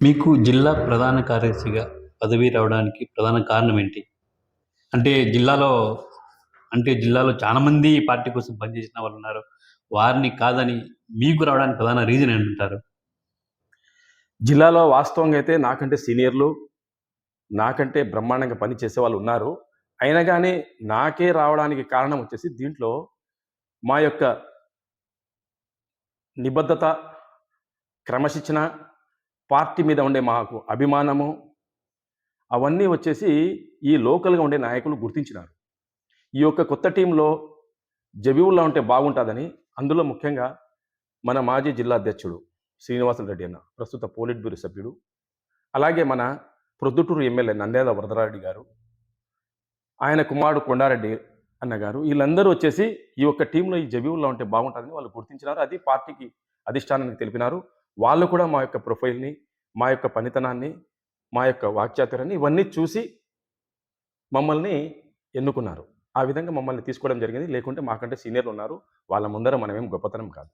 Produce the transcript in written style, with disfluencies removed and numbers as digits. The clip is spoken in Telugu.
మీకు జిల్లా ప్రధాన కార్యదర్శిగా పదవి రావడానికి ప్రధాన కారణం ఏంటి? అంటే జిల్లాలో జిల్లాలో చాలా మంది పార్టీ కోసం పనిచేసిన వాళ్ళున్నారు. వారిని కాదని మీకు రావడానికి ప్రధాన రీజన్ ఏంటంటారు? జిల్లాలో వాస్తవంగా అయితే నాకంటే సీనియర్లు, నాకంటే బ్రహ్మాండంగా పని చేసేవాళ్ళు ఉన్నారు. అయినా గానీ నాకే రావడానికి కారణం వచ్చేసి దీంట్లో మా యొక్క నిబద్ధత, క్రమశిక్షణ, పార్టీ మీద ఉండే మాకు అభిమానము, అవన్నీ వచ్చేసి ఈ లోకల్‌గా ఉండే నాయకులు గుర్తించినారు. ఈ యొక్క కొత్త టీమ్‌లో జబీవుల్లా ఉంటే బాగుంటాదని, అందులో ముఖ్యంగా మన మాజీ జిల్లా అధ్యక్షుడు శ్రీనివాసులు రెడ్డి అన్న, ప్రస్తుత పోలిట్ బ్యూరో సభ్యుడు. అలాగే మన ప్రొద్దుటూరు ఎమ్మెల్యే నంద్యాల వరదరారెడ్డి గారు, ఆయన కుమారుడు కొండారెడ్డి అన్నగారు, వీళ్ళందరూ వచ్చేసి ఈ యొక్క టీంలో ఈ జబీవుల్లా ఉంటే బాగుంటుందని వాళ్ళు గుర్తించినారు. అది పార్టీకి అధిష్టానానికి తెలిపినారు. వాళ్ళు కూడా మా యొక్క ప్రొఫైల్‌ని, మా యొక్క పనితనాన్ని, మా యొక్క వాక్చాతుర్యాన్ని ఇవన్నీ చూసి మమ్మల్ని ఎన్నుకున్నారు. ఆ విధంగా మమ్మల్ని తీసుకోవడం జరిగింది. లేకుంటే మాకంటే సీనియర్‌లు ఉన్నారు. వాళ్ళ ముందర మనమేం గొప్పతనం కాదు.